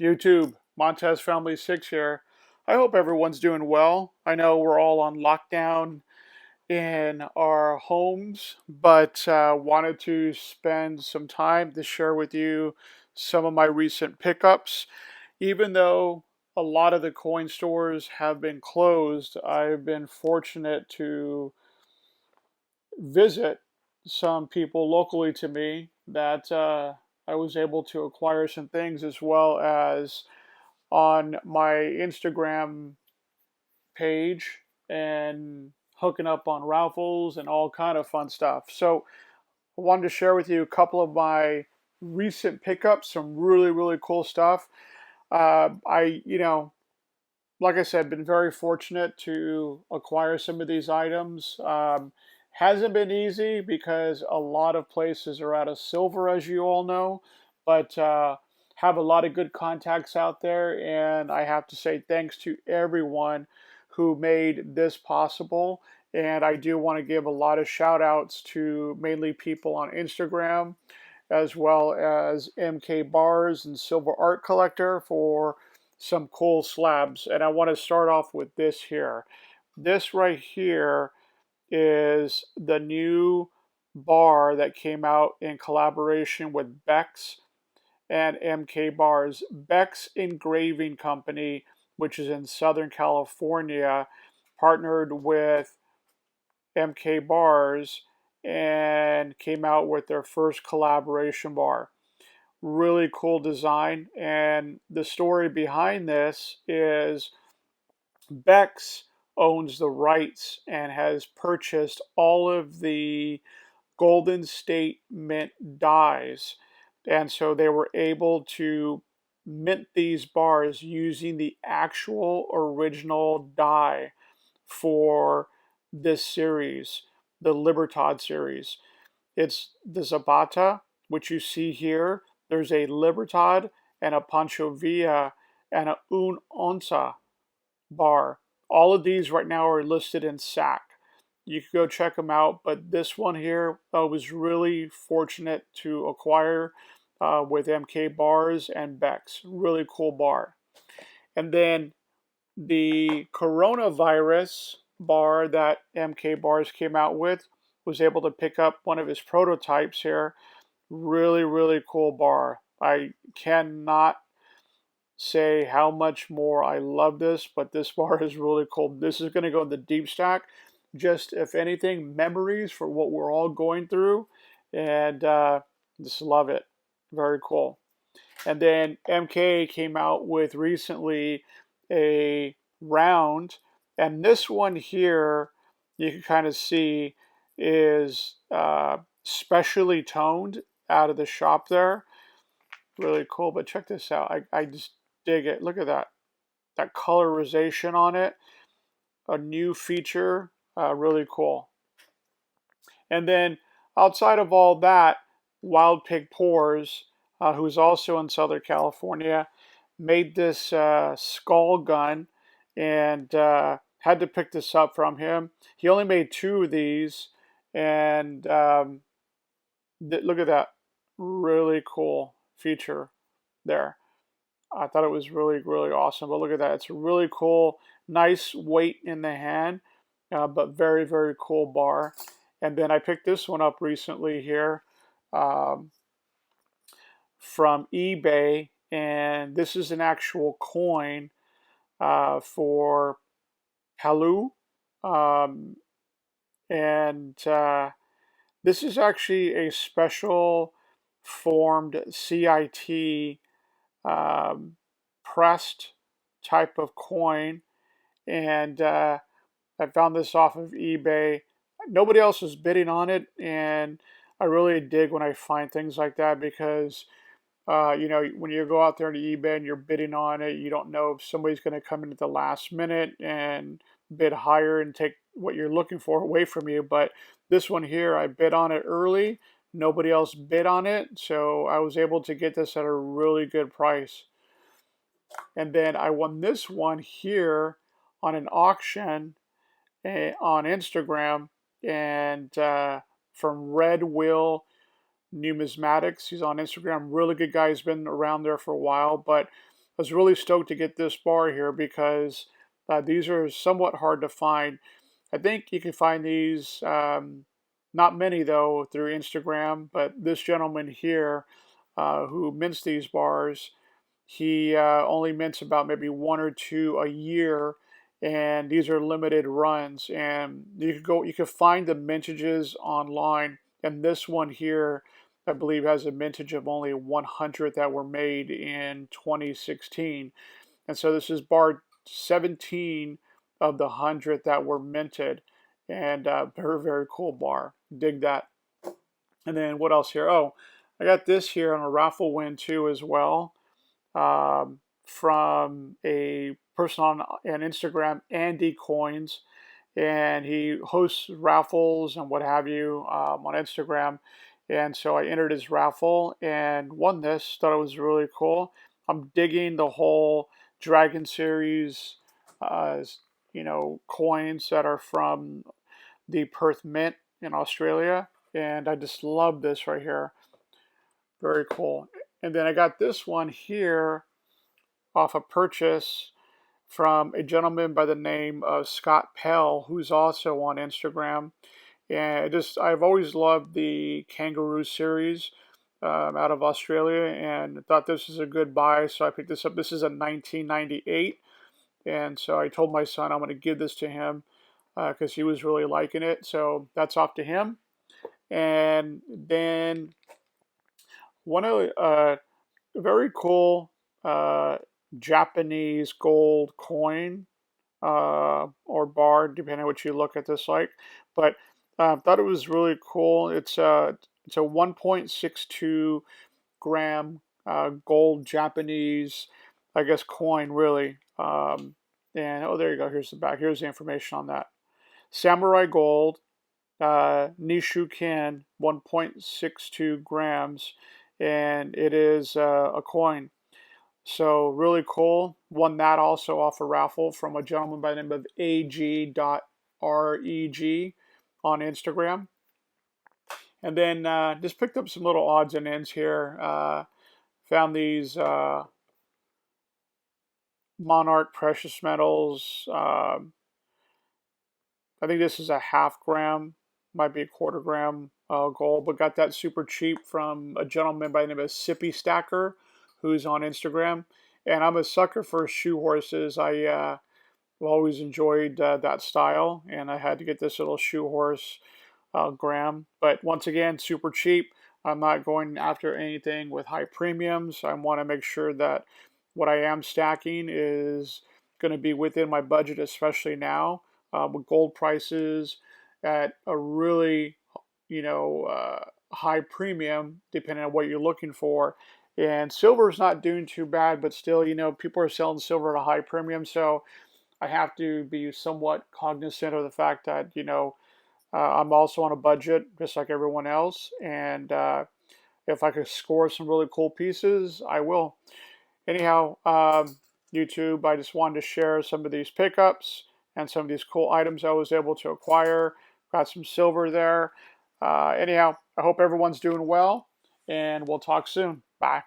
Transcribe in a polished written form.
YouTube, Montez Family 6 here. I hope everyone's doing well. I know we're all on lockdown in our homes, but wanted to spend some time to share with you some of my recent pickups. Even though a lot of the coin stores have been closed, I've been fortunate to visit some people locally to me that I was able to acquire some things, as well as on my Instagram page and hooking up on raffles and all kind of fun stuff. So I wanted to share with you a couple of my recent pickups, some really cool stuff. Like I said, been very fortunate to acquire some of these items. Hasn't been easy because a lot of places are out of silver, as you all know, but have a lot of good contacts out there, and I have to say thanks to everyone who made this possible. And I do want to give a lot of shout outs to mainly people on Instagram, as well as MK Bars and Silver Art Collector for some cool slabs. And I want to start off with this here. This right here is the new bar that came out in collaboration with Beck's and MK Bars. Beck's Engraving Company, which is in Southern California, partnered with MK Bars and came out with their first collaboration bar. Really cool design, and the story behind this is Beck's owns the rights and has purchased all of the Golden State Mint dies, and so they were able to mint these bars using the actual original die for this series, the Libertad series. It's the Zabata, which you see here. There's a Libertad and a Pancho Villa and a Un Onza bar. All of these right now are listed in SAC. You can go check them out, but this one here I was really fortunate to acquire with MK Bars and Beck's. Really cool bar. And then the coronavirus bar that MK Bars came out with, was able to pick up one of his prototypes here. Really cool bar. I cannot say how much more I love this, but this bar is really cool. This is going to go in the deep stack. Just, if anything, memories for what we're all going through, and just love it. Very cool. And then MK came out with recently a round, and this one here you can kind of see is specially toned out of the shop there. Really cool. But check this out. I just dig it. Look at that colorization on it. A new feature. Really cool. And then outside of all that, Wild Pig Pours, who's also in Southern California, made this skull gun, and had to pick this up from him. He only made two of these, and look at that. Really cool feature there. I thought it was really awesome. But look at that. It's a really cool, nice weight in the hand, but very cool bar. And then I picked this one up recently here um, from eBay, and this is an actual coin for Halu. Um, and this is actually a special formed CIT pressed type of coin, and I found this off of eBay. Nobody else was bidding on it, and I really dig when I find things like that, because when you go out there to eBay and you're bidding on it, you don't know if somebody's going to come in at the last minute and bid higher and take what you're looking for away from you. But this one here, I bid on it early. Nobody else bid on it, so I was able to get this at a really good price. And then I won this one here on an auction on Instagram, and from Red Will Numismatics. He's on Instagram. Really good guy. He's been around there for a while, but was really stoked to get this bar here because these are somewhat hard to find. I think you can find these, not many though, through Instagram, but this gentleman here who mints these bars, he only mints about maybe one or two a year, and these are limited runs. And you could find the mintages online, and this one here, I believe, has a mintage of only 100 that were made in 2016. And so this is bar 17 of the 100 that were minted, and very, very cool bar. Dig that. And then what else here? Oh, I got this here on a raffle win too as well, from a person on Instagram, Andy Coins, and he hosts raffles and what have you on Instagram. And so I entered his raffle and won this. Thought it was really cool. I'm digging the whole Dragon Series, uh, coins that are from the Perth Mint in Australia, and I just love this right here. Very cool. And then I got this one here off a purchase from a gentleman by the name of Scott Pell, who's also on Instagram. And I've always loved the Kangaroo Series out of Australia, and thought this was a good buy, so I picked this up. This is a 1998, and so I told my son I'm going to give this to him because he was really liking it. So that's off to him. And then one of very cool uh, Japanese gold coin or bar, depending on what you look at this like. But thought it was really cool. It's a 1.62 gram gold Japanese, I guess, coin really. And oh, there you go. Here's the back. Here's the information on that. Samurai gold, Nishu Ken, 1.62 grams, and it is a coin. So really cool. Won that also off a raffle from a gentleman by the name of ag.reg on Instagram. And then just picked up some little odds and ends here. Found these Monarch precious metals. I think this is a half gram, might be a quarter gram gold, but got that super cheap from a gentleman by the name of Silverstacker, who's on Instagram. And I'm a sucker for shoe horses. I always enjoyed that style, and I had to get this little shoe horse gram. But once again, super cheap. I'm not going after anything with high premiums. I want to make sure that what I am stacking is going to be within my budget, especially now with gold prices at a really, high premium, depending on what you're looking for. And silver is not doing too bad, but still, people are selling silver at a high premium. So I have to be somewhat cognizant of the fact that, I'm also on a budget, just like everyone else. And if I could score some really cool pieces, I will. Anyhow, YouTube, I just wanted to share some of these pickups and some of these cool items I was able to acquire. Got some silver there. Anyhow, I hope everyone's doing well, and we'll talk soon. Bye.